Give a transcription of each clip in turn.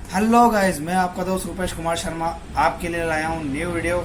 Hello guys, मैं आपका दोस्त रूपेश कुमार शर्मा आपके लिए लाया हूँ न्यू वीडियो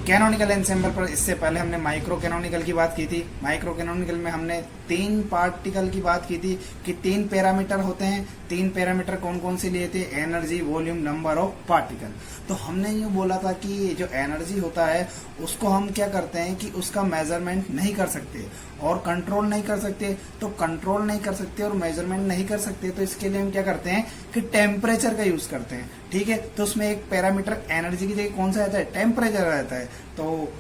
कैनोनिकल एंसेंबल पर। इससे पहले हमने माइक्रो कैनोनिकल की बात की थी। माइक्रो कैनोनिकल में हमने तीन पार्टिकल की बात की थी कि तीन पैरामीटर होते हैं। तीन पैरामीटर कौन कौन से लिए थे? Energy, volume, number of particle. तो हमने यूँ बोला था कि जो एनर्जी होता है उसको हम क्या करते हैं कि उसका मेजरमेंट नहीं कर सकते और कंट्रोल नहीं कर सकते। तो कंट्रोल नहीं कर सकते और मेजरमेंट नहीं कर सकते तो इसके लिए हम क्या करते हैं कि टेम्परेचर का यूज करते हैं। ठीक है, तो उसमें एक पैरामीटर एनर्जी की जगह कौन सा रहता है? टेम्परेचर रहता है। तो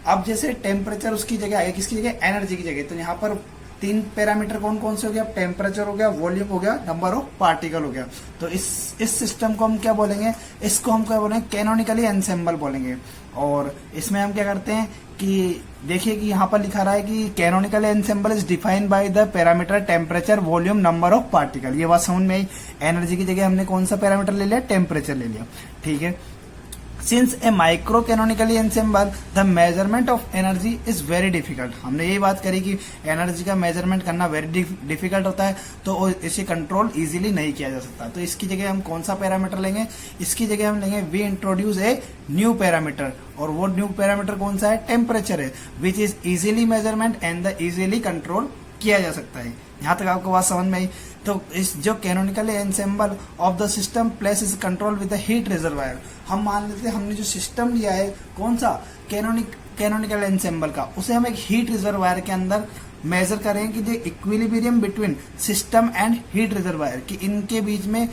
अब जैसे टेम्परेचर उसकी जगह है, किसकी जगह? एनर्जी की जगह। तो यहाँ पर तीन पैरामीटर कौन कौन से हो गया? टेम्परेचर हो गया, वॉल्यूम हो गया, नंबर ऑफ पार्टिकल हो गया। तो इस सिस्टम को हम क्या बोलेंगे? इसको हम क्या बोलेंगे? कैनोनिकली एंसेंबल बोलेंगे। और इसमें हम क्या करते हैं कि देखिए कि यहाँ पर लिखा रहा है कि canonical ensemble is defined by the parameter temperature, volume, number of particle. ये बात समझ में आई। एनर्जी की जगह हमने कौन सा पैरामीटर ले लिया? टेम्परेचर ले लिया। ठीक है। Since a micro canonically ensemble the measurement of energy is very difficult. हमने यही बात करी कि एनर्जी का मेजरमेंट करना वेरी डिफिकल्ट होता है, तो इसे कंट्रोल इजीली नहीं किया जा सकता। तो इसकी जगह हम कौन सा पैरामीटर लेंगे? इसकी जगह हम लेंगे we introduce a new parameter. और वो न्यू पैरामीटर कौन सा है? टेम्परेचर है, which is easily measurement and the easily control किया जा सकता है। यहाँ तक आपको बात समझ में आई। तो इस जो canonical ensemble of the system place is control with the heat reservoir. हम मान लेते हैं हमने जो सिस्टम लिया है कौन सा? कैनोनिकल एंसेंबल का, उसे हम एक हीट रिजर्वायर के अंदर मेजर करें कि जो equilibrium between system and heat reservoir कि इनके बीच में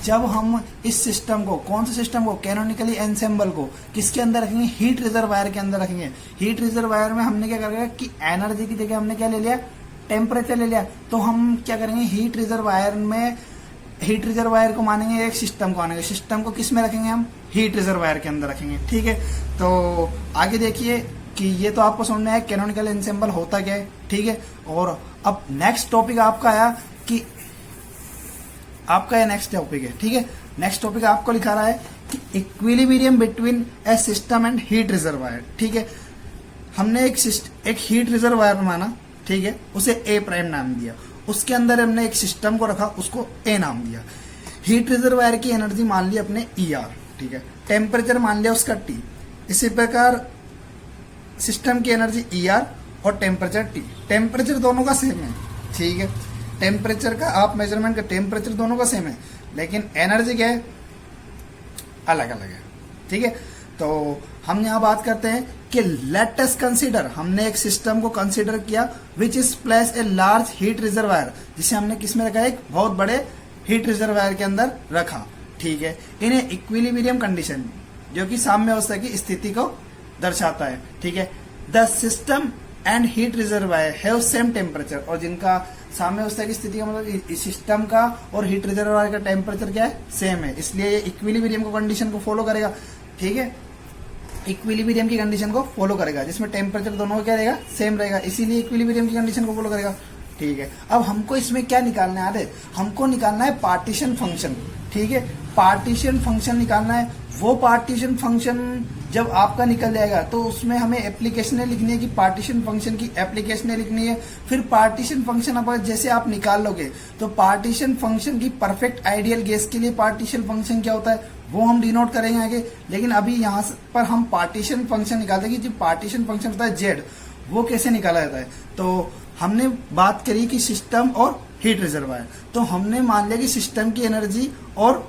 जब हम इस सिस्टम को, कौन से सिस्टम को? कैनोनिकली एंसेंबल को किसके अंदर रखेंगे? हीट रिजर्वायर के अंदर रखेंगे। हीट रिजर्वायर में हमने क्या करेंगे कि एनर्जी की जगह हमने क्या ले लिया? टेम्परेचर ले लिया। तो हम क्या करेंगे? हीट रिजर्वायर को मानेंगे एक सिस्टम को मानेंगे। सिस्टम को किस में रखेंगे? हम हीट रिजर्वायर के अंदर रखेंगे। ठीक है, तो आगे देखिए कि ये तो आपको समझना है कैनोनिकल एंसेंबल होता क्या है। ठीक है, और अब नेक्स्ट टॉपिक आपका आया कि आपका नेक्स्ट टॉपिक है। ठीक है, नेक्स्ट टॉपिक आपको लिखा रहा है कि equilibrium between A system and heat reservoir. ठीक है, हमने एक हीट रिजर्वायर माना। ठीक है, उसे ए प्राइम नाम दिया। उसके अंदर हमने एक सिस्टम को रखा, उसको ए नाम दिया। हीट रिजर्वायर की एनर्जी मान ली अपने ER। ठीक है, टेम्परेचर मान लिया उसका T। इसी प्रकार सिस्टम की एनर्जी ER और टेम्परेचर T। टेम्परेचर दोनों का सेम है। ठीक है, टेम्परेचर का आप मेजरमेंट का टेम्परेचर दोनों का सेम है, लेकिन एनर्जी क्या है? अलग अलग है। ठीक है, तो हम यहाँ बात करते हैं कि लेट अस कंसीडर, हमने एक सिस्टम को कंसीडर किया which is place a large heat reservoir, जिसे हमने किस में रखा है? एक बहुत बड़े हीट रिजर्वायर के अंदर रखा। ठीक है, इन ए इक्विलिब्रियम कंडीशन, जो कि साम्य अवस्था की स्थिति को दर्शाता है। ठीक है, the system and heat reservoir have same temperature. और जिनका साम्य अवस्था की स्थिति का मतलब सिस्टम का और हीट रिजर्वायर का टेम्परेचर क्या है? सेम है, इसलिए ये इक्विलिब्रियम को कंडीशन को फॉलो करेगा। ठीक है, इक्विलिब्रियम की कंडीशन को फॉलो करेगा, जिसमें टेम्परेचर दोनों का क्या रहेगा? सेम रहेगा, इसीलिए इक्विलिब्रियम की कंडीशन को फॉलो करेगा। ठीक है, अब हमको इसमें क्या निकालना है? हमको निकालना है पार्टीशन फंक्शन। ठीक है, पार्टीशन फंक्शन निकालना है। वो पार्टीशन फंक्शन जब आपका निकल जाएगा तो उसमें हमें एप्लीकेशनें लिखनी है कि पार्टीशन फंक्शन की एप्लीकेशनें लिखनी है। फिर पार्टीशन फंक्शन अब जैसे आप निकाल लोगे तो पार्टीशन फंक्शन की परफेक्ट आइडियल गैस के लिए पार्टीशन फंक्शन क्या होता है वो हम डिनोट करेंगे आगे। लेकिन अभी यहाँ पर हम पार्टीशन फंक्शन निकालते हैं कि जो पार्टीशन फंक्शन होता है Z, वो कैसे निकाला जाता है। तो हमने बात करी कि सिस्टम और हीट रिजर्वायर, तो हमने मान लिया कि सिस्टम की एनर्जी और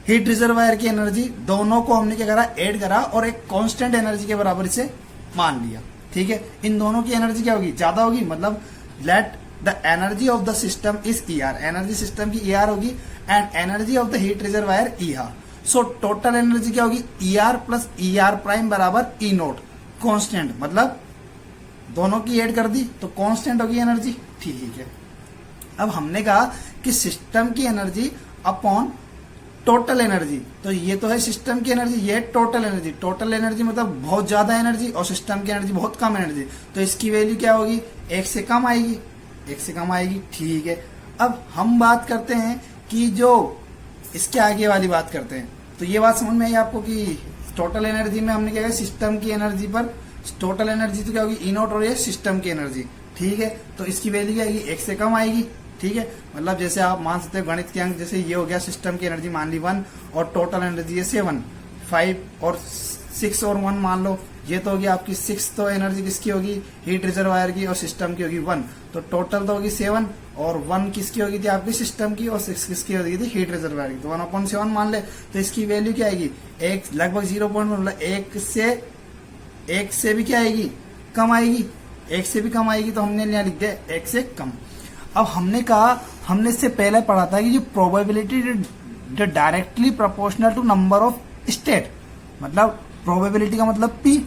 हीट रिजर्वायर की एनर्जी दोनों को हमने क्या करा? ऐड करा और एक कांस्टेंट एनर्जी के बराबर इसे मान लिया। ठीक है, इन दोनों की एनर्जी क्या होगी? ज्यादा होगी, मतलब let the energy of the system is ER। Energy system की ER होगी and energy of the heat reservoir ER। So total energy क्या होगी? ER प्लस ER प्राइम बराबर E0 कांस्टेंट, मतलब दोनों की ऐड कर दी तो कांस्टेंट होगी एनर्जी। ठीक है, अब हमने कहा कि सिस्टम की एनर्जी अपॉन टोटल एनर्जी, तो ये तो है सिस्टम की एनर्जी, ये टोटल एनर्जी। टोटल एनर्जी मतलब बहुत ज्यादा एनर्जी और सिस्टम की एनर्जी बहुत कम एनर्जी, तो इसकी वैल्यू क्या होगी? 1 से कम आएगी, 1 से कम आएगी। ठीक है, अब हम बात करते हैं कि जो इसके आगे वाली बात करते हैं। तो ये बात समझ में आई आपको कि टोटल एनर्जी में हमने क्या किया? सिस्टम की एनर्जी पर टोटल एनर्जी तो क्या होगी? E0 और ये सिस्टम की एनर्जी। ठीक है, तो इसकी वैल्यू क्या आएगी? 1 से कम आएगी। ठीक है, मतलब जैसे आप मान सकते हो गणित के अंक, जैसे ये हो गया सिस्टम की एनर्जी मान ली 1 और टोटल एनर्जी है 7, 5 और 6 और 1 मान लो, ये तो होगी आपकी 6, तो एनर्जी किसकी होगी, हीट रिजर्वायर की, और सिस्टम की होगी 1, तो टोटल तो होगी 7 और 1 किसकी होगी थी आपकी सिस्टम की, और 6 किसकी होगी थी हीट रिजर्वायर की, तो 1/7 मान ले, तो इसकी वैल्यू क्या आएगी, एक लगभग 0. मतलब एक से भी क्या आएगी, कम आएगी, एक से भी कम आएगी, तो हमने यहाँ लिख दिया एक से कम। अब हमने कहा, हमने इससे पहले पढ़ा था कि जो प्रोबेबिलिटी जो directly proportional to number of state, मतलब प्रोबेबिलिटी का मतलब P,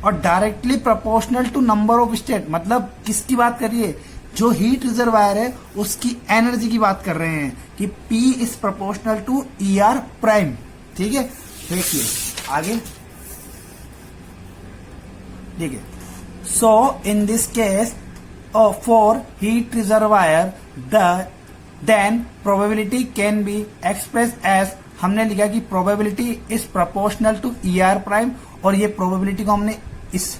और directly proportional to number of state मतलब किसकी बात कर रही है, जो हीट रिजर्वायर है उसकी एनर्जी की बात कर रहे हैं कि P is proportional to ER prime. ठीक है, देखिए आगे, ठीक है, so in this case for heat reservoir then probability can be express as, हमने लिखा कि probability is proportional to ER prime, और ये प्रोबेबिलिटी को हमने इस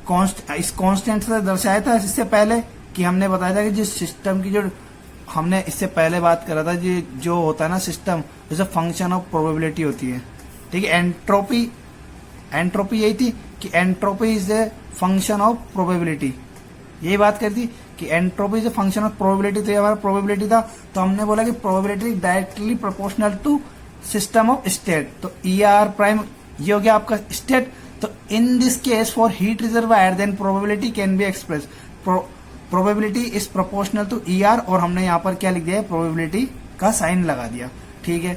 कांस्टेंट से दर्शाया था इससे पहले, कि हमने बताया था कि जिस सिस्टम की जो हमने इससे पहले बात करा था, जो होता है ना सिस्टम, जैसे फंक्शन ऑफ प्रोबेबिलिटी होती है। ठीक है, एंट्रोपी यही थी कि entropy is the function of probability, यही बात करती कि entropy is the function of probability, तो ये हमारा प्रोबेबिलिटी था, तो हमने बोला कि probability directly proportional to system of state, तो ER प्राइम ये हो गया आपका स्टेट, तो in this case for heat reservoir then probability can be express, probability is proportional to ER, और हमने यहाँ पर क्या लिख दिया है, प्रोबेबिलिटी का साइन लगा दिया। ठीक है,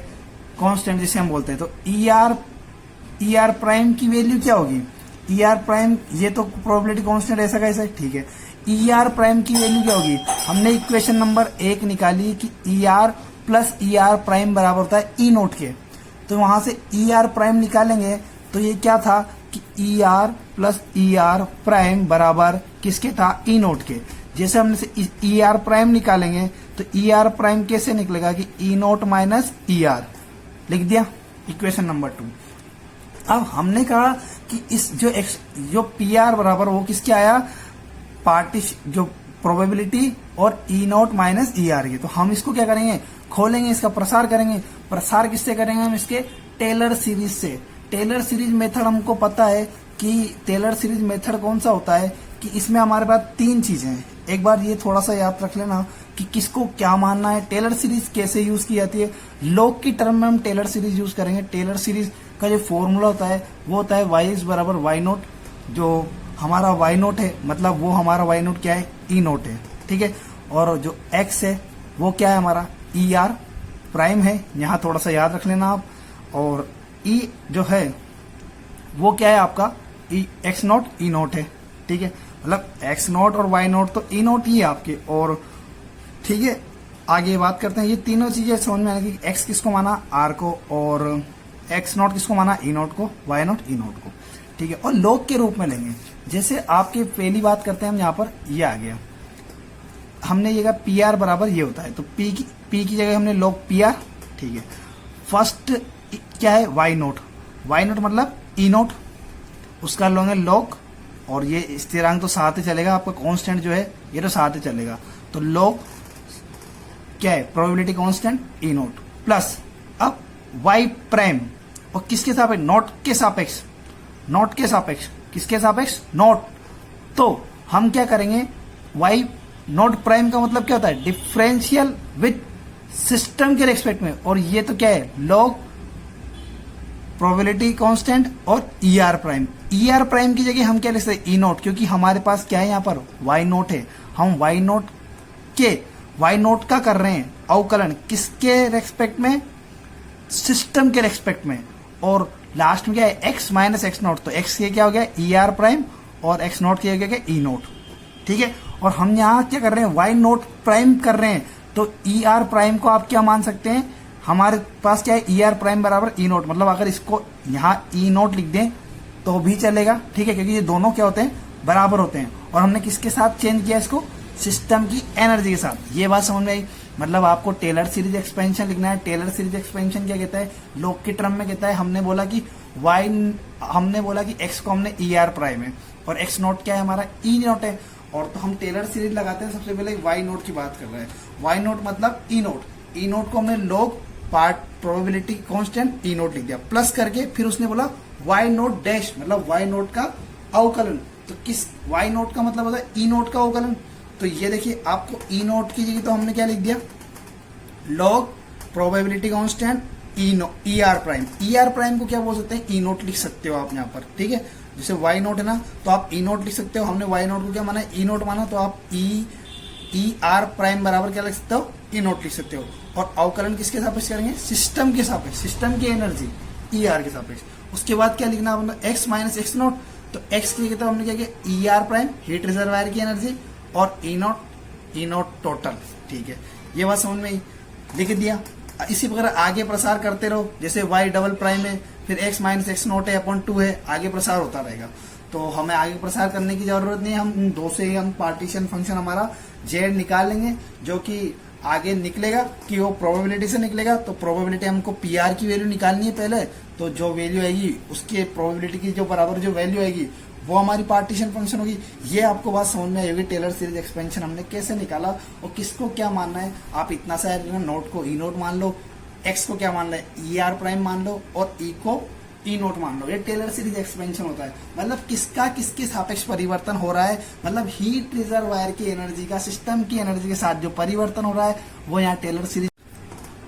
कांस्टेंट जिसे हम बोलते हैं, तो ER प्राइम की वैल्यू क्या होगी, ER प्राइम, ये तो प्रोबेबिलिटी कांस्टेंट ऐसा कैसा है, ठीक है, ER प्राइम की वैल्यू क्या होगी, हमने इक्वेशन नंबर 1 निकाली कि ER प्लस ER प्राइम बराबर होता है E0 के, तो वहां से ER प्राइम निकालेंगे, तो ये क्या था कि ER प्लस ER प्राइम बराबर किसके था, E0 के। जैसे हमने से ER प्राइम निकालेंगे तो ER प्राइम कैसे निकलेगा कि E0 माइनस ER, लिख दिया इक्वेशन नंबर 2। अब हमने कहा कि इस जो PR बराबर वो किसके आया, जो प्रोबेबिलिटी और E0 माइनस ER के, तो हम इसको क्या करेंगे, खोलेंगे, इसका प्रसार करेंगे। प्रसार किससे करेंगे हम, इसके टेलर सीरीज से। टेलर सीरीज मेथड हमको पता है कि टेलर सीरीज मेथड कौन सा होता है कि इसमें हमारे पास 3 चीजें हैं। एक बार ये थोड़ा सा याद रख लेना कि किसको क्या मानना है, टेलर सीरीज कैसे यूज की जाती है। लॉग की टर्म में हम टेलर सीरीज यूज करेंगे। टेलर सीरीज का जो फॉर्मूला होता है वो होता है y बराबर y0, जो हमारा y0 है, मतलब वो हमारा y0 क्या है, E0 है। ठीक है, और जो x है वो क्या है, हमारा ER प्राइम है, यहाँ थोड़ा सा याद रख लेना आप। और E जो है वो क्या है आपका, x0 E0 है। ठीक है, मतलब x0 और y0 तो E0 ही है आपके। और ठीक है, आगे बात करते हैं, ये तीनों चीजें समझ में आएगी। x किसको माना, r को, और x0 किसको माना, E0 को, y0 E0 को। ठीक है, और लॉग के रूप में लेंगे। जैसे आपके पहली बात करते हैं हम, यहाँ पर ये आ गया, हमने ये कहा PR बराबर ये होता है, तो P की जगह हमने लॉग PR। ठीक है, फर्स्ट क्या है, y0 मतलब E0, उसका लोगे लॉग, और ये स्थिरांक तो साथ ही चलेगा, आपका कांस्टेंट जो है ये तो साथ ही चलेगा, तो लॉग क्या है, प्रोबेबिलिटी कांस्टेंट E0 प्लस अब y प्राइम, और किसके सापेक्ष, नॉट के सापेक्ष, नॉट के सापेक्ष, किसके सापेक्ष, नॉट। तो हम क्या करेंगे, y नॉट प्राइम का मतलब क्या होता है, डिफरेंशियल विद सिस्टम के रेस्पेक्ट में, और ये तो क्या है, लॉग प्रोबेबिलिटी कांस्टेंट और ER प्राइम। ER प्राइम की जगह हम क्या लिख सकते हैं, E0, क्योंकि हमारे पास क्या है यहाँ पर y0 है, हम y0 का कर रहे हैं अवकलन, किसके रेस्पेक्ट में, सिस्टम के रेस्पेक्ट में। और लास्ट में क्या है, x माइनस x0, तो x के क्या हो गया ER प्राइम, और x0 के हो गया E0। ठीक है, और हम यहाँ क्या कर रहे हैं, y0 प्राइम कर रहे हैं, तो ER प्राइम को आप क्या मान सकते हैं, हमारे पास क्या है, ER प्राइम बराबर E0, मतलब अगर इसको यहाँ E0 लिख दें तो भी चलेगा। ठीक है, क्योंकि ये दोनों क्या होते हैं, बराबर होते हैं। और हमने किसके साथ चेंज किया इसको, सिस्टम की एनर्जी के साथ। ये बात समझ में आई, मतलब आपको टेलर सीरीज एक्सपेंशन लिखना है। टेलर सीरीज एक्सपेंशन क्या कहता है, लॉग की टर्म में कहता है, हमने बोला कि x को हमने ER प्राइम है, और x0 क्या है हमारा, E0 है, और तो हम टेलर सीरीज लगाते हैं। सबसे पहले वाई नोट की बात कर रहे हैं। वाई नोट मतलब ई नोट, ई नोट को हमने लॉग पार्ट प्रोबेबिलिटी कांस्टेंट ई नोट लिख दिया, प्लस करके फिर उसने बोला वाई नोट डैश मतलब वाई नोट का अवकलन। तो किस वाई नोट का मतलब होता है ई नोट का अवकलन। तो ये देखिए आपको ई नोट की जगह तो हमने क्या लिख दिया, log probability constant E R prime. E R prime को क्या बोल सकते हैं, ई नोट लिख सकते हो आप यहाँ पर, ठीक है। जैसे वाई नोट है ना, तो आप ई नोट लिख सकते हो। हमने वाई नोट को क्या माना, ई नोट माना, तो आप ई आर प्राइम बराबर क्या लिख सकते हो, ई नोट लिख सकते हो। और अवकलन किसके सापेक्ष करेंगे, सिस्टम के सापेक्ष, सिस्टम की एनर्जी ई आर के सापेक्ष। उसके बाद क्या लिखना अपना, एक्स माइनस एक्स नोट। तो एक्स की जगह हमने क्या किया, E R prime heat reservoir की एनर्जी और ई नोट टोटल, ठीक है। ये बात समझ में आई, लिख दिया। इसी प्रकार आगे प्रसार करते रहो, जैसे y डबल प्राइम है, फिर x माइनस एक्स नोट है अपॉन 2 है, आगे प्रसार होता रहेगा। तो हमें आगे प्रसार करने की जरूरत नहीं है, हम दो से ही हम पार्टीशन फंक्शन हमारा z निकाल लेंगे, जो कि आगे निकलेगा कि वो प्रोबेबिलिटी से निकलेगा। तो प्रोबेबिलिटी हमको PR की वैल्यू निकालनी है पहले, तो जो वैल्यू आएगी उसके प्रोबेबिलिटी की जो बराबर जो वैल्यू आएगी वो हमारी पार्टीशन फंक्शन होगी। ये आपको बात समझ में आएगी, टेलर सीरीज एक्सपेंशन हमने कैसे निकाला और किसको क्या मानना है। आप इतना सा नोट को ई नोट मान लो, एक्स को क्या मान लो, ई आर प्राइम मान लो, और ई को ई नोट मान लो। ये टेलर सीरीज एक्सपेंशन होता है, मतलब किसका किसके सापेक्ष परिवर्तन हो रहा है, मतलब हीट रिजर्वायर की एनर्जी का सिस्टम की एनर्जी के साथ जो परिवर्तन हो रहा है वो यहाँ टेलर सीरीज।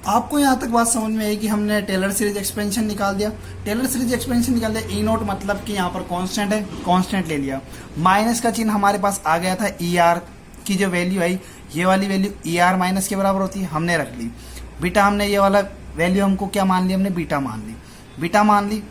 आपको यहाँ तक बात समझ में आई कि हमने टेलर सीरीज एक्सपेंशन निकाल दिया। टेलर सीरीज एक्सपेंशन निकाल दिया, ई नोट मतलब कि यहाँ पर कांस्टेंट है, कांस्टेंट ले लिया। माइनस का चिन्ह हमारे पास आ गया था, ई आर की जो वैल्यू आई, ये वाली वैल्यू ई आर माइनस के बराबर होती है, हमने रख ली। बीटा हमने ये वाला वैल्यू हमको क्या मान ली, हमने बीटा मान ली, बीटा मान ली।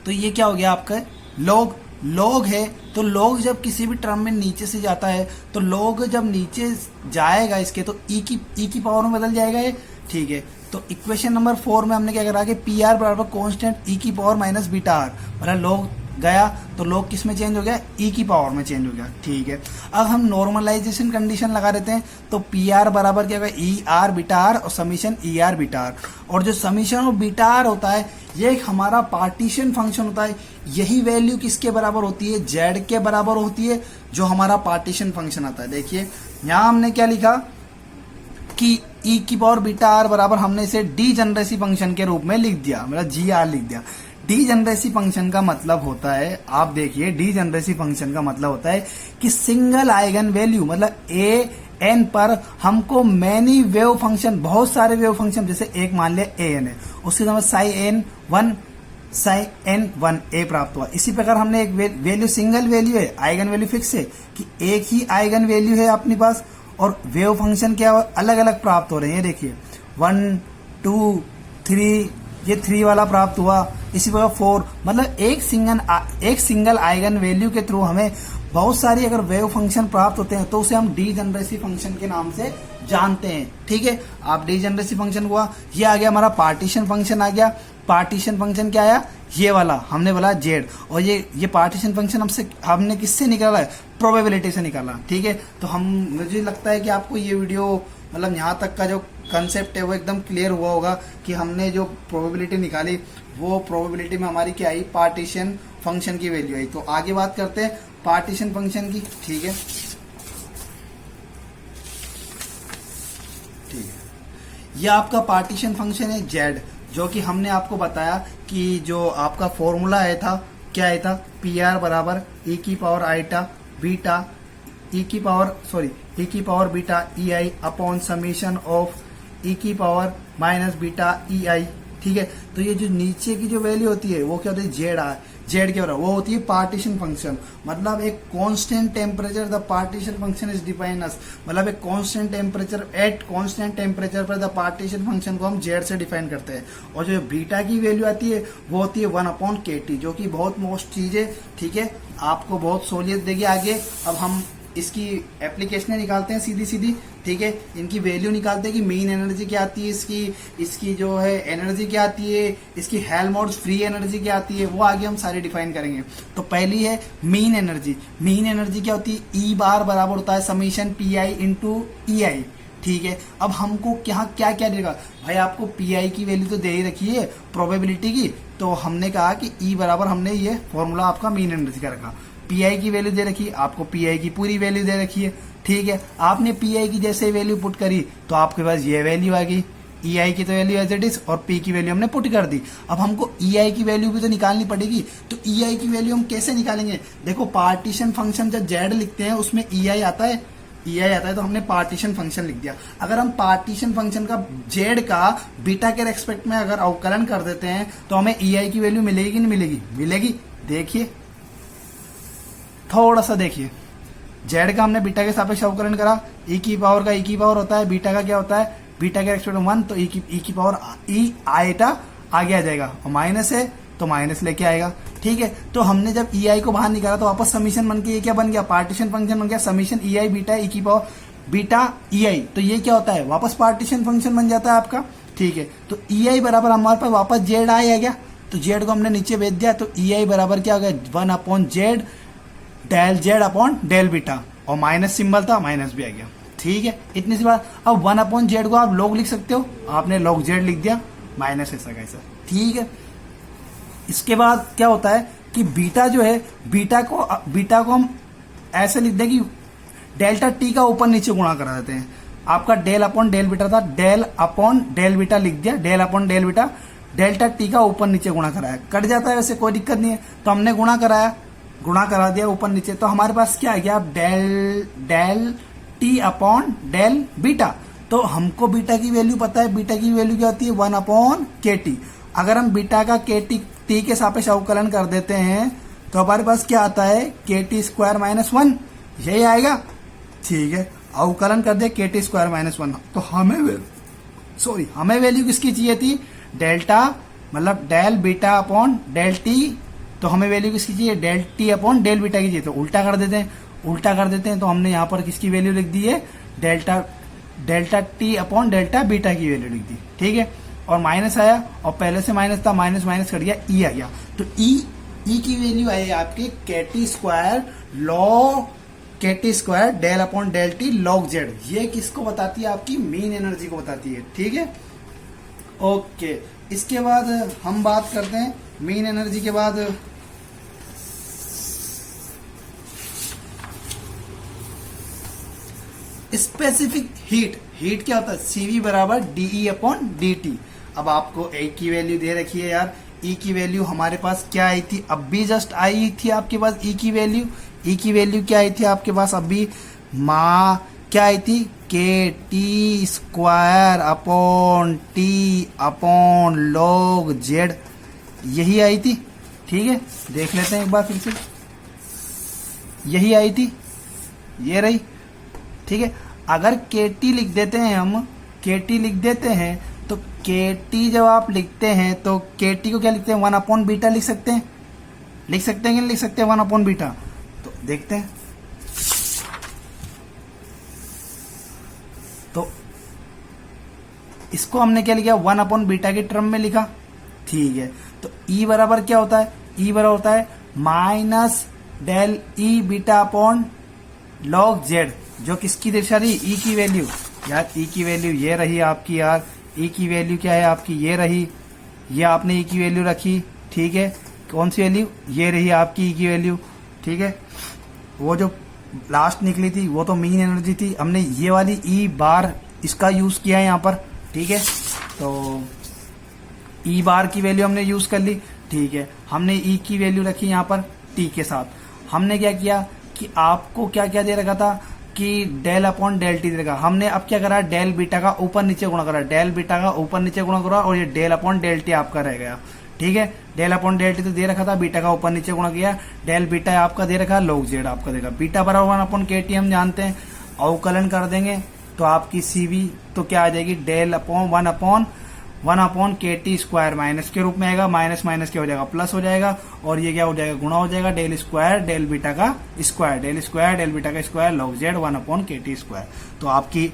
तो ये क्या हो गया आपका लॉग, लॉग है। तो लॉग जब किसी भी टर्म में नीचे से जाता है, तो लॉग जब नीचे जाएगा इसके, तो ई की पावर में बदल जाएगा ये, ठीक है। तो इक्वेशन नंबर 4 में हमने क्या करा कि पी आर बराबर कांस्टेंट ई की पावर माइनस बीटा आर, मतलब लॉग गया तो लॉग किस में चेंज हो गया, ई की पावर में चेंज हो गया, ठीक है। अब हम नॉर्मलाइजेशन कंडीशन लगा देते हैं, तो पी आर बराबर क्या होगा, ई आर बीटा आर और summation E R beta R. और जो समीशन और बीटा आर होता है ये एक हमारा पार्टीशन फंक्शन होता है। यही वैल्यू किसके बराबर होती है, जेड के बराबर होती है, जो हमारा पार्टीशन फंक्शन आता है। देखिए यहां हमने क्या लिखा कि ई की पावर बीटा आर बराबर, हमने इसे डी जनरेसी फंक्शन के रूप में लिख दिया, मतलब जी आर लिख दिया। डी जनरेसी फंक्शन का मतलब होता है, आप देखिए डी जनरेसी फंक्शन का मतलब होता है कि सिंगल आइगन वैल्यू, मतलब ए एन पर हमको मैनी वेव फंक्शन, बहुत सारे वेव फंक्शन, जैसे एक मान लिया ए एन है, उसके समय साई एन 1 साई एन 1 ए प्राप्त हुआ। इसी प्रकार हमने एक वैल्यू, सिंगल वैल्यू है, आइगन वैल्यू फिक्स है कि एक ही आइगन वैल्यू है अपने पास, और वेव फंक्शन क्या अलग अलग प्राप्त हो रहे हैं। देखिए 1 2 3, ये 3 वाला प्राप्त हुआ, इसी प्रकार 4, मतलब एक सिंगल आइगन वैल्यू के थ्रू हमें बहुत सारी अगर वेव फंक्शन प्राप्त होते हैं तो उसे हम डी जनरेसी फंक्शन के नाम से जानते हैं, ठीक है। आप डी जनरेसी फंक्शन हुआ, ये आ गया हमारा पार्टीशन फंक्शन आ गया। पार्टीशन फंक्शन क्या आया, ये वाला हमने बोला जेड, और ये पार्टीशन फंक्शन हमने किससे निकाला है, प्रोबेबिलिटी से निकाला, ठीक है। तो मुझे लगता है कि आपको ये वीडियो, मतलब यहाँ तक का जो कंसेप्ट है वो एकदम क्लियर हुआ होगा कि हमने जो प्रोबेबिलिटी निकाली वो प्रोबेबिलिटी में हमारी क्या आई, पार्टीशन फंक्शन की वैल्यू आई। तो आगे बात करते हैं पार्टीशन फंक्शन की, ठीक है, ठीक है। यह आपका पार्टीशन फंक्शन है जेड, जो कि हमने आपको बताया कि जो आपका फॉर्मूला आया था, क्या आया था, पी आर बराबर ई की पावर आईटा बीटा ई की power beta E I upon summation of E की power minus beta E I, ठीक है। तो ये जो नीचे की जो वैल्यू होती है वो क्या होती है, जेड के बराबर, वो होती है पार्टीशन फंक्शन। मतलब एक constant temperature the partition function is defined as, मतलब एक constant temperature, at constant temperature पर द पार्टीशन फंक्शन को हम जेड से डिफाइन करते हैं। और जो बीटा की वैल्यू आती है वो होती है 1/kT, जो कि बहुत मोस्ट चीज है, ठीक है, आपको बहुत सहूलियत देगी आगे। अब हम इसकी एप्लीकेशन निकालते हैं सीधी सीधी, ठीक है। इनकी वैल्यू निकालते हैं कि मीन एनर्जी क्या आती है इसकी जो है एनर्जी क्या आती है, इसकी हेल्महोल्ट्ज फ्री एनर्जी क्या आती है, वो आगे हम सारे डिफाइन करेंगे। तो पहली है मीन एनर्जी। मीन एनर्जी क्या होती है, ई बार बराबर होता है summation P I into E I, ठीक है। अब हमको क्या क्या क्या देगा भाई, आपको पी आई की वैल्यू तो दे ही रखी है प्रोबेबिलिटी की, तो हमने कहा कि ई बराबर, हमने ये फॉर्मूला आपका मीन एनर्जी का रखा, पीआई की वैल्यू दे रखी है, आपको पीआई की पूरी वैल्यू दे रखी है, ठीक है। आपने पीआई की जैसे वैल्यू पुट करी तो आपके पास ये वैल्यू आ गई, ईआई की तो वैल्यू एज इट इज, और पी की वैल्यू हमने पुट कर दी। अब हमको ईआई की वैल्यू भी तो निकालनी पड़ेगी, तो ईआई की वैल्यू हम कैसे निकालेंगे? देखो पार्टीशन फंक्शन जब जेड लिखते हैं उसमें ईआई आता है, ईआई आता है, तो हमने पार्टीशन फंक्शन लिख दिया। अगर हम पार्टीशन फंक्शन का जेड का बीटा के रेस्पेक्ट में अगर अवकलन कर देते हैं तो हमें ईआई की वैल्यू मिलेगी कि नहीं मिलेगी? मिलेगी। देखिए थोड़ा सा देखिए, जेड का हमने बीटा के सापेक्ष अवकलन करा, ई की पावर का ई की पावर होता है, बीटा का क्या होता है, बीटा के रेस्पेक्ट में 1, तो ई की पावर ई आएटा आगे आ जाएगा, और माइनस है तो माइनस लेके आएगा, ठीक है। तो हमने जब ई आई को बाहर निकाला तो वापस समीशन बन के ये क्या बन गया, पार्टीशन फंक्शन बन गया, समीशन ई आई बीटा ई की पावर बीटा ई आई, तो ये क्या होता है, वापस पार्टीशन फंक्शन बन जाता है आपका, ठीक है। तो ई आई बराबर हमारे पास वापस जेड आ गया, तो जेड को हमने नीचे भेज दिया, तो ई आई बराबर क्या हो गया, 1 upon Z del Z upon del beta, और माइनस सिंबल था, माइनस भी आ गया, ठीक है। इतनी सी बात। अब 1 अपॉन जेड को आप लॉग लिख सकते हो, आपने लॉग जेड लिख दिया, माइनस ऐसा कैसा, ठीक है। इसके बाद क्या होता है कि बीटा जो है, बीटा को हम ऐसे लिख दें कि डेल्टा टी का ऊपर नीचे गुणा करा देते हैं। आपका डेल अपॉन डेल बीटा था, डेल अपॉन डेल बीटा लिख दिया, del upon del beta, delta T का ऊपर नीचे गुणा कराया, कट जाता है वैसे कोई दिक्कत नहीं है, तो हमने गुणा करा दिया ऊपर नीचे, तो हमारे पास क्या आ गया, del T upon del beta. तो हमको बीटा की वैल्यू पता है, बीटा की वैल्यू क्या होती है, 1 अपॉन के टी। अगर हम बीटा का के टी के सापेक्ष अवकलन कर देते हैं तो हमारे पास क्या आता है, के टी स्क्वायर माइनस 1, यही आएगा, ठीक है। अवकलन कर दे के टी स्क्वायर माइनस 1, तो हमें वैल्यू किसकी चाहिए थी, डेल्टा मतलब del beta upon del T, तो हमें वैल्यू किसकी चाहिए, del T upon del beta की चाहिए, तो उल्टा कर देते हैं, तो हमने यहाँ पर किसकी वैल्यू लिख दी है, delta T upon delta beta की वैल्यू लिख दी, ठीक है। और माइनस आया, और पहले से माइनस था, माइनस माइनस कर दिया, ई आ गया, तो ई की वैल्यू आई आपकी K T square del upon del T log Z. ये किसको बताती है, आपकी मीन एनर्जी को बताती है, ठीक है। ओके, इसके बाद हम बात करते हैं मीन एनर्जी के बाद स्पेसिफिक हीट क्या होता है, सीवी बराबर डीई अपॉन डी टी। अब आपको ए की वैल्यू दे रखी है यार, ई की वैल्यू हमारे पास क्या आई थी, अब भी जस्ट आई थी आपके पास ई की वैल्यू क्या आई थी आपके पास अभी, क्या आई थी, के T square upon T upon log Z, यही आई थी, ठीक है। देख लेते हैं एक बार फिर से, यही आई थी, ये रही, ठीक है। अगर केटी लिख देते हैं हम, केटी लिख देते हैं, तो केटी जब आप लिखते हैं तो केटी को क्या लिखते हैं, 1 अपॉन बीटा लिख सकते हैं कि नहीं लिख सकते, 1 अपॉन बीटा। तो देखते हैं, तो इसको हमने क्या लिखा, 1 अपॉन बीटा के टर्म में लिखा, ठीक है। तो ई बराबर क्या होता है, ई बराबर होता है minus del E beta upon log Z, जो किसकी दर्शा रही, ई की वैल्यू यार, ई की वैल्यू ये रही आपकी यार, ई की वैल्यू क्या है आपकी, ये रही, ये आपने ई की वैल्यू रखी, ठीक है। कौन सी वैल्यू, ये रही आपकी ई की वैल्यू, ठीक है। वो जो लास्ट निकली थी वो तो मीन एनर्जी थी, हमने ये वाली ई बार इसका यूज किया है यहाँ पर, ठीक है। तो ई बार की वैल्यू हमने यूज कर ली, ठीक है। हमने ई की वैल्यू रखी यहाँ पर टी के साथ। हमने क्या किया कि आपको क्या क्या दे रखा था कि डेल अपॉन डेल टी दे रखा, हमने अब क्या करा, डेल बीटा का ऊपर नीचे गुणा करा, डेल बीटा का ऊपर नीचे गुणा करा, और ये डेल अपॉन डेल टी आपका रह गया, ठीक है। डेल अपॉन डेल टी तो दे रखा था, बीटा का ऊपर नीचे गुणा किया, डेल बीटा आपका दे रखा, लॉग जेड आपका देगा, बीटा बराबर 1 अपॉन के टी हम जानते हैं, अवकलन कर देंगे तो आपकी सीवी तो क्या आ जाएगी, डेल अपॉन 1 अपॉन के टी स्क्वायर माइनस के रूप में आएगा, माइनस माइनस क्या हो जाएगा, प्लस हो जाएगा, और ये क्या हो जाएगा, गुणा हो जाएगा, डेल स्क्वायर डेल बीटा का स्क्वायर, डेल बीटा का स्क्वायर लॉग जेड 1 अपॉन के टी स्क्वायर। तो आपकी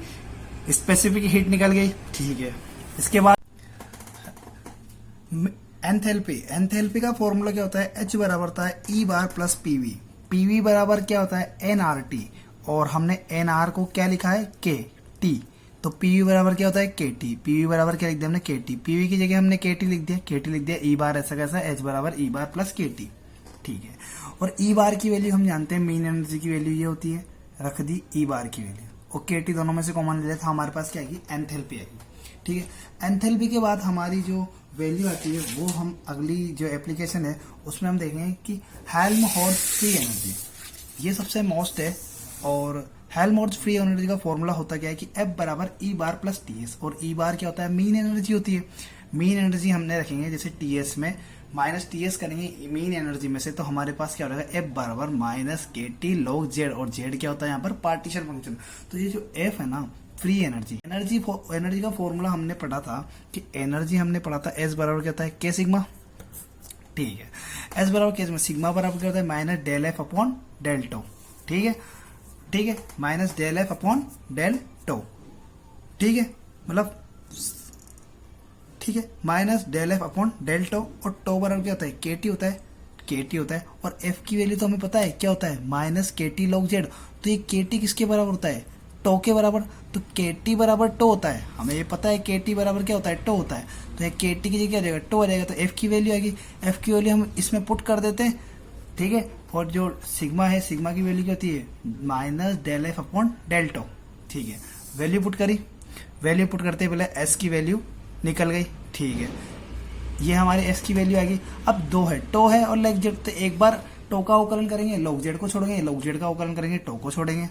स्पेसिफिक हीट निकल गई, ठीक है। इसके बाद एंथैल्पी का फॉर्मूला क्या होता है, एच बराबर होता है ई बार प्लस पीवी, पीवी बराबर क्या होता है, एन आर टी, और हमने एन आर को क्या लिखा है, के टी, तो पीवी बराबर क्या होता है, के टी, पीवी बराबर क्या लिख दिया हमने, के टी, पीवी की जगह हमने के टी लिख दिया, ई बार ऐसा कैसा, एच बराबर ई बार प्लस के टी, ठीक है। और ई बार की वैल्यू हम जानते हैं, मीन एनर्जी की वैल्यू ये होती है, रख दी ई बार की वैल्यू, और केटी दोनों में से कॉमन ले लेते, हमारे पास क्या आएगी, एंथैल्पी आएगी। ठीक है, एंथैल्पी के बाद हमारी जो वैल्यू आती है वो हम अगली जो एप्लीकेशन है उसमें हम देखेंगे कि हेल्महोल्ट्ज फ्री एनर्जी, ये सबसे मोस्ट है। और हेल्महोल्ट्ज फ्री एनर्जी का फॉर्मूला होता क्या है कि F बराबर ई बार प्लस टी एस, और ई बार क्या होता है, मीन एनर्जी होती है। मीन एनर्जी हमने रखेंगे जैसे टी एस में माइनस टी एस करेंगे मीन एनर्जी में से, तो हमारे पास क्या हो जाएगा, F बराबर माइनस के टी लॉग जेड, और जेड क्या होता है यहाँ पर, पार्टीशन फंक्शन। तो ये जो F है ना, फ्री एनर्जी, एनर्जी का फॉर्मूला हमने पढ़ा था कि एनर्जी हमने पढ़ा था S बराबर क्या होता है, के सिग्मा। ठीक है, S बराबर के सिग्मा बराबर क्या होता है, minus del F upon del tau. ठीक है, ठीक है, minus del F upon del tau. ठीक है, मतलब ठीक है, minus del F upon del tau, और टो बराबर क्या होता है, के टी होता है, के टी होता है। और एफ की वैल्यू तो हमें पता है क्या होता है, माइनस के टी लॉग जेड। तो ये के टी किसके बराबर होता है, टो के बराबर। तो के टी बराबर टो होता है, हमें ये पता है के टी बराबर क्या होता है, टो होता है। तो ये के टी की जगह क्या आ जाएगा, टो आ जाएगा। तो एफ की वैल्यू आएगी, एफ की वैल्यू हम इसमें पुट कर देते हैं। ठीक है, और जो सिग्मा है, सिग्मा की वैल्यू क्या होती है, minus del F upon del tau. ठीक है, वैल्यू पुट करी, वैल्यू पुट करते पहले एस की वैल्यू निकल गई। ठीक है, ये हमारे एस की वैल्यू आ गई। अब दो है, टो है और लॉग जेड, तो एक बार टो का अवकलन करेंगे, लॉग जेड को छोड़ेंगे, लॉग जेड का अवकलन करेंगे, टो को छोड़ेंगे।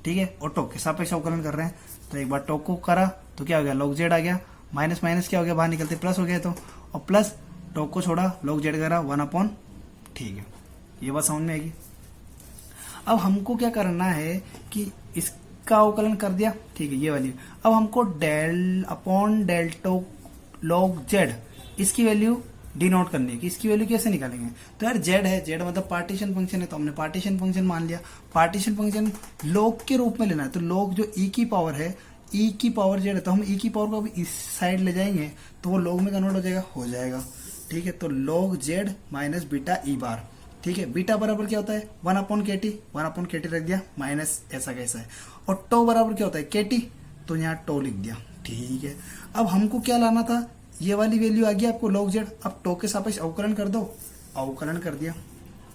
ठीक है, और टो के सापेक्ष अवकलन कर रहे हैं, तो एक बार टो को करा तो क्या हो गया, लॉग जेड आ गया, माइनस माइनस क्या हो गया, बाहर निकलते प्लस हो गया। तो और प्लस टो को छोड़ा, लॉग जेड करा 1 अपॉन। ठीक है, ये बात समझ में आएगी। अब हमको क्या करना है कि इसका अवकलन कर दिया, ठीक है, ये वाली। अब हमको del upon del tau log Z, इसकी वैल्यू डिनोट करनी है कि इसकी वैल्यू कैसे निकालेंगे। तो यार जेड है, जेड मतलब पार्टीशन फंक्शन है, तो हमने पार्टीशन फंक्शन मान लिया। पार्टीशन फंक्शन लॉग के रूप में लेना है, तो लॉग जो ई की पावर है, ई की पावर जेड है, तो हम ई की पावर को अभी इस साइड ले जाएंगे तो वो लॉग में कन्वर्ट हो जाएगा। ठीक है, तो log Z minus beta E bar. ठीक है, बीटा बराबर क्या होता है, 1 अपॉन के टी, 1 अपॉन के टी रख दिया, माइनस ऐसा कैसा है। और टो बराबर क्या होता है, के टी, तो यहाँ टो लिख दिया। ठीक है, अब हमको क्या लाना था, ये वाली वैल्यू आ गई आपको लॉग जेड। अब टो के सापेक्ष अवकलन कर दो, अवकलन कर दिया,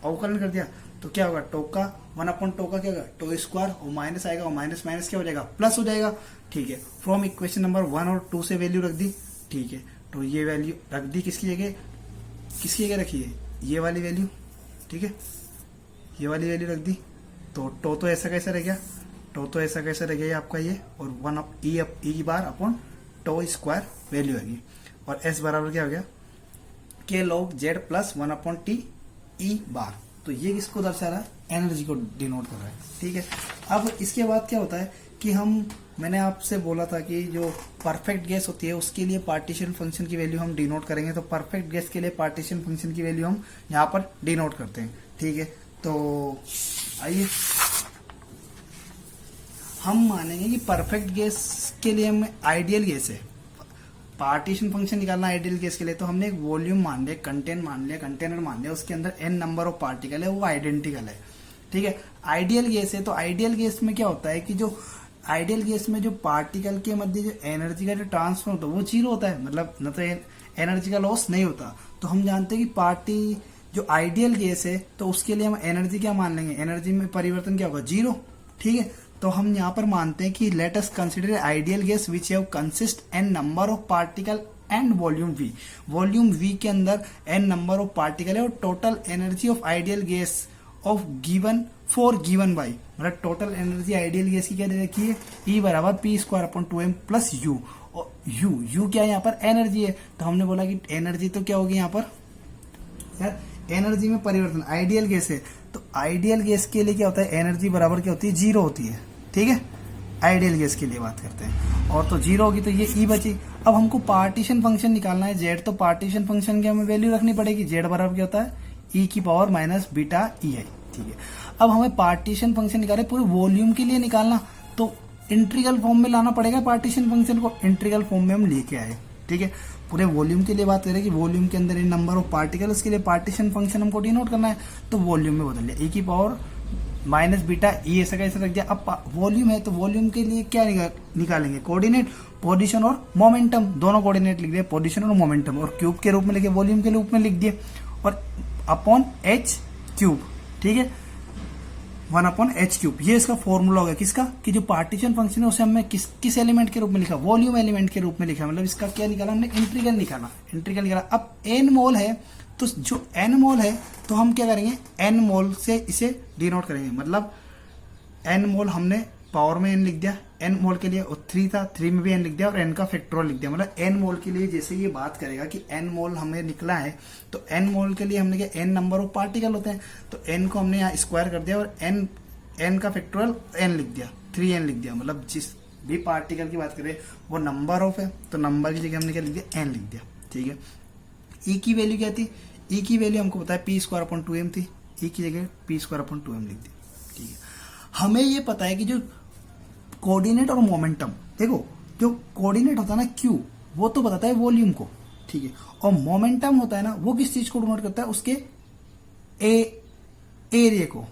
अवकलन कर दिया, तो क्या होगा, टो का 1 अपॉन टो का क्या होगा, टो स्क्वायर, और माइनस आएगा, और माइनस माइनस क्या हो जाएगा, प्लस हो जाएगा। ठीक है, फ्रॉम इक्वेशन नंबर 1 और 2 से वैल्यू रख दी। ठीक है, तो ये वैल्यू रख दी, किसकी जगह, किसकी जगह रखी है, ये वाली वैल्यू। ठीक है, ये वाली वैल्यू रख दी, तो टो तो ऐसा कैसा रह गया, टो तो ऐसा कैसा रह गया आपका ये, और 1 E bar upon tau square value आ गई। और एस बराबर क्या हो गया, K log Z plus 1 upon T E bar. तो ये किसको दर्शा रहा है, एनर्जी को डिनोट कर रहा है। ठीक है, अब इसके बाद क्या होता है कि मैंने आपसे बोला था कि जो परफेक्ट गैस होती है उसके लिए पार्टीशन फंक्शन की वैल्यू हम डिनोट करेंगे। तो परफेक्ट गैस के लिए पार्टीशन फंक्शन की वैल्यू हम यहाँ पर डिनोट करते हैं। ठीक है, तो आइए हम मानेंगे कि परफेक्ट गैस के लिए हम आइडियल गैस है, पार्टीशन फंक्शन निकालना आइडियल गैस के लिए। तो हमने एक वॉल्यूम मान लिया, कंटेनर मान लिया, उसके अंदर n नंबर ऑफ पार्टिकल है, वो आइडेंटिकल है। ठीक है, आइडियल गैस है, तो आइडियल गैस में क्या होता है कि जो आइडियल गैस में जो पार्टिकल के मध्य जो एनर्जी का जो ट्रांसफर होता है वो जीरो होता है, मतलब न तो एनर्जी का लॉस नहीं होता। तो हम जानते हैं कि जो आइडियल गैस है तो उसके लिए हम एनर्जी क्या मान लेंगे, एनर्जी में परिवर्तन क्या होगा, जीरो। ठीक है, तो हम यहाँ पर मानते हैं कि let us consider ideal gas which have consist N number of particle and volume V. Volume V के अंदर एन नंबर ऑफ पार्टिकल है, और total energy of ideal gas of given for given by, मतलब total energy ideal gas की क्या दे रखी है, ई बराबर P square upon 2m plus U. और यू क्या है यहाँ पर, एनर्जी है। तो हमने बोला कि एनर्जी तो क्या होगी यहाँ पर यार, एनर्जी में परिवर्तन, आइडियल गैस है तो आइडियल गैस के लिए क्या होता है, एनर्जी बराबर क्या होती है, जीरो होती है। ठीक है, आइडियल गैस के लिए बात करते हैं, और तो जीरो होगी तो ये ई बची। अब हमको पार्टीशन फंक्शन निकालना है जेड, तो पार्टीशन फंक्शन की हमें वैल्यू रखनी पड़ेगी, जेड बराबर क्या होता है, ई की power minus beta E I. ठीक है, अब हमें पार्टीशन फंक्शन निकाले पूरे वॉल्यूम के लिए निकालना, तो इंटीग्रल फॉर्म में लाना पड़ेगा पार्टीशन फंक्शन को, इंटीग्रल फॉर्म में हम लेके आए। ठीक है, पूरे वॉल्यूम के लिए बात करें कि वॉल्यूम के अंदर नंबर ऑफ पार्टिकल, उसके लिए पार्टीशन फंक्शन हमको डिनोट करना है, तो वॉल्यूम में बदल लिया, ई की पावर माइनस बीटा ई ऐसा कैसे रख दिया। अब वॉल्यूम है तो वॉल्यूम के लिए क्या निकालेंगे, कोऑर्डिनेट, पोजीशन और मोमेंटम, दोनों कोऑर्डिनेट लिख दिए, पोजीशन और मोमेंटम, और क्यूब के रूप में लिखे, वॉल्यूम के रूप में लिख दिए, और अपॉन एच क्यूब, ठीक है, 1/h³। ये इसका फॉर्मूला हो गया किसका, कि जो पार्टीशन फंक्शन है उसे हमने किस एलिमेंट के रूप में लिखा, वॉल्यूम एलिमेंट के रूप में लिखा, मतलब इसका क्या निकाला हमने, इंटीग्रल निकाला। अब n मोल है, तो जो n मोल है तो हम क्या करेंगे, n मोल से इसे डिनोट करेंगे, मतलब n मोल हमने पावर में n लिख दिया n मोल के लिए, और 3 था, 3 में भी n लिख दिया, और n का फैक्टोरियल लिख दिया, मतलब n मोल के लिए जैसे ये बात करेगा कि n मोल हमें निकला है, तो n मोल के लिए हमने क्या, n नंबर ऑफ पार्टिकल होते हैं, तो n को हमने यहाँ स्क्वायर कर दिया और n का फैक्टोरियल n लिख दिया, 3n लिख दिया, मतलब जिस भी पार्टिकल की बात करें वो नंबर ऑफ है, तो नंबर की जगह हमने क्या लिख दिया, n लिख दिया, ठीक है। e की वैल्यू क्या थी, e की वैल्यू हमको पता है p²/2m थी, e की जगह p²/2m लिख दी, ठीक है। हमें ये पता है कि जो कोऑर्डिनेट और मोमेंटम, देखो जो कोऑर्डिनेट होता है ना q, वो तो बताता है वॉल्यूम को, ठीक है, और मोमेंटम होता है ना वो किस चीज को डिनोट करता है, उसके एरिया को।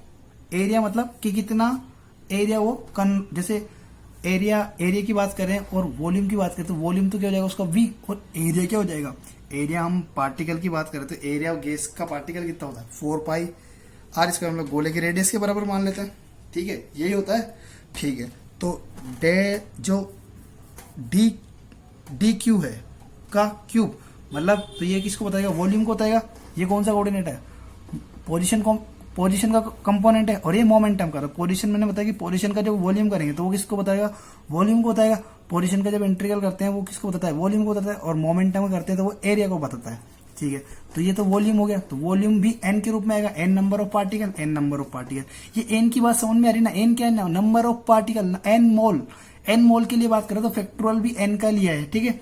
एरिया मतलब कि कितना एरिया वो जैसे एरिया की बात करें और वॉल्यूम की बात करें, तो वॉल्यूम तो क्या हो जाएगा उसका v, और एरिया क्या हो जाएगा, एरिया हम पार्टिकल की बात करें तो एरिया ऑफ गैस का पार्टिकल कितना होता है, 4πr², इसका हम लोग गोले के रेडियस के बराबर मान लेते हैं, ठीक है, यही होता है, ठीक है। तो जो डी क्यू है का क्यूब, मतलब तो ये किसको बताएगा, वॉल्यूम को बताएगा। ये कौन सा कोऑर्डिनेट है, पोजीशन का कंपोनेंट है, और ये मोमेंटम का, तो पोजीशन मैंने बताया कि पोजीशन का जब वॉल्यूम करेंगे तो वो किसको बताएगा, वॉल्यूम को बताएगा। पोजीशन का जब इंटीग्रल करते हैं वो किसको बताता है, वॉल्यूम को बताता है, और मोमेंटम करते हैं तो वो एरिया को बताता है, ठीक है। तो ये तो वॉल्यूम हो गया, तो वॉल्यूम भी n के रूप में आएगा, n number of particle, n number of particle. ये n की बात समझ में आ रही ना, n क्या है, नंबर ऑफ पार्टिकल, n मोल के लिए बात करें तो फैक्टोरियल भी n का लिया है, ठीक है।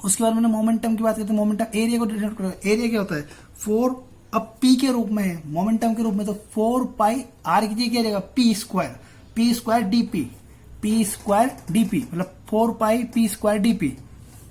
उसके बाद मैंने मोमेंटम की बात करें तो मोमेंटम एरिया को डिनोट करेगा। एरिया क्या होता है, 4, अब p के रूप में है, मोमेंटम के रूप में, तो 4πr की जगह क्या जाएगा, p²dp, मतलब 4πp²dp,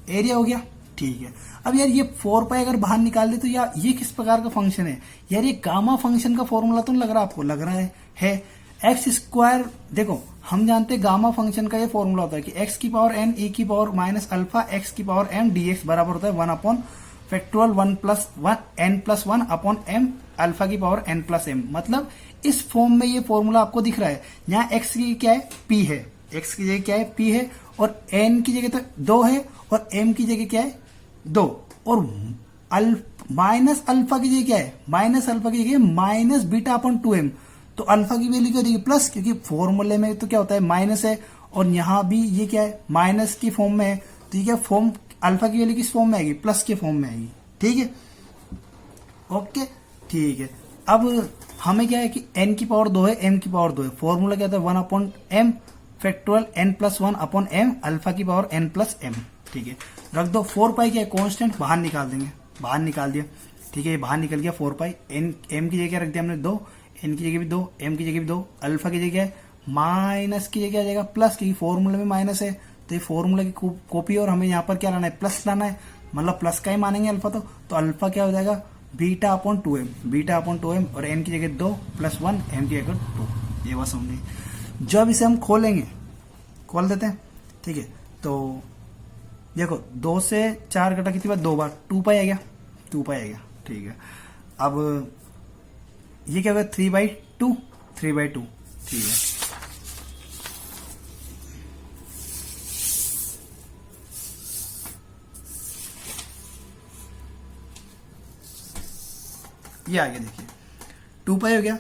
एरिया हो गया, ठीक है। अब यार ये 4π अगर बाहर निकाल दे तो यार ये किस प्रकार का फंक्शन है, यार ये गामा फंक्शन का फॉर्मूला तो लग रहा है आपको, लग रहा है x²। देखो हम जानते हैं गामा फंक्शन का ये फॉर्मूला होता है कि x की पावर n e की पावर -α x की पावर m dx बराबर होता है 1/(1+1n+1) अल्फा की पावर n+m। मतलब इस फॉर्म में ये फॉर्मूला आपको दिख रहा है। यहाँ x की क्या है, p है, x की जगह क्या है, p है, और n की जगह तो 2 है, और m की जगह क्या है, 2, और माइनस अल्फा की जगह क्या है, माइनस अल्फा की जगह -β/2m। तो अल्फा की वैल्यू क्या देगी, प्लस, क्योंकि फॉर्मूले में तो क्या होता है माइनस है, और यहाँ भी ये क्या है, माइनस की फॉर्म में है, तो ये क्या फॉर्म, अल्फा की वैल्यू किस फॉर्म में आएगी, प्लस के फॉर्म में आएगी, ठीक है, ओके, ठीक है। अब हमें क्या है कि n की पावर 2 है, m की पावर 2 है, फॉर्मूला क्या होता है 1/m फैक्टोरियल n+1/m अल्फा की पावर n+m, ठीक है। रख दो, 4π क्या है, कॉन्स्टेंट, बाहर निकाल देंगे, बाहर निकाल दिया, ठीक है, बाहर निकल गया 4π। m की जगह रख दिया हमने 2, n की जगह भी 2, m की जगह भी 2, अल्फा की जगह माइनस की जगह आ जाएगा प्लस, क्योंकि फॉर्मूले में माइनस है, तो ये फॉर्मूला की कॉपी, और हमें यहाँ पर क्या लाना है, प्लस लाना है, मतलब प्लस का ही मानेंगे अल्फा, तो अल्फा क्या हो जाएगा β/2m, और n की जगह 2 + 1, m की जगह 2। ये बात समझिए। जब इसे हम खोल देते हैं, ठीक है, तो देखो 2 से 4 घटा कितनी बार, 2 बार, 2π आ गया, ठीक है। अब ये क्या होगा, 3/2, ठीक है। ये आ गया, देखिए 2π हो गया,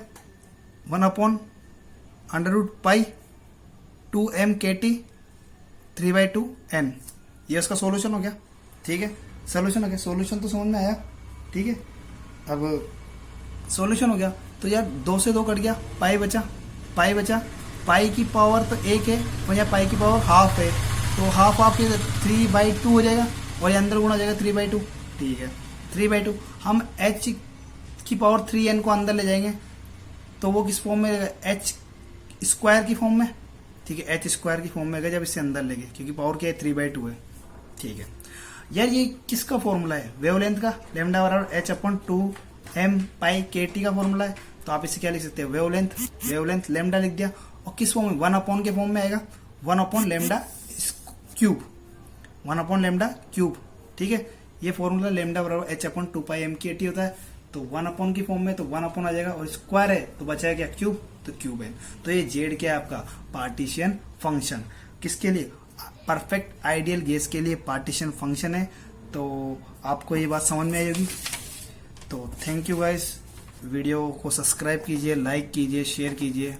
1/√π2m kT 3/2n, ये उसका सॉल्यूशन हो गया, ठीक है। सॉल्यूशन हो गया, सॉल्यूशन तो समझ में आया, ठीक है। अब सॉल्यूशन हो गया, तो यार 2 से 2 कट गया, पाई बचा, पाई की पावर तो 1 है, और यहाँ पाई की पावर हाफ है, तो हाफ के 3/2 हो जाएगा, और ये अंदर गुणा हो जाएगा 3/2, ठीक है, 3/2। हम h की पावर 3n को अंदर ले जाएंगे, तो वो किस फॉर्म में रहेगा, h² की फॉर्म में, ठीक है, h² की फॉर्म में आएगा जब इससे अंदर लेंगे, क्योंकि पावर क्या है, 3/2 है, ठीक है। यार ये किसका फॉर्मूला है, वेवलेंथ का, λ बराबर h/2m पाई kT का फॉर्मूला है, तो आप इसे क्या लिख सकते हैं, वेवलेंथ लैम्डा लिख दिया, और किस फॉर्म में, 1/, के फॉर्म में आएगा, 1/λ³, ठीक है। ये फॉर्मूला λ बराबर h/2πm kT होता है, तो 1 की फॉर्म में तो 1 आ जाएगा, और स्क्वायर है तो बचाएगा क्या, क्यूब, तो क्यूब है। तो ये जेड क्या है आपका, पार्टीशन फंक्शन। किसके लिए, परफेक्ट आइडियल गैस के लिए पार्टीशन फंक्शन है। तो आपको ये बात समझ में आई होगी। तो थैंक यू गाइस, वीडियो को सब्सक्राइब कीजिए, लाइक कीजिए, शेयर कीजिए।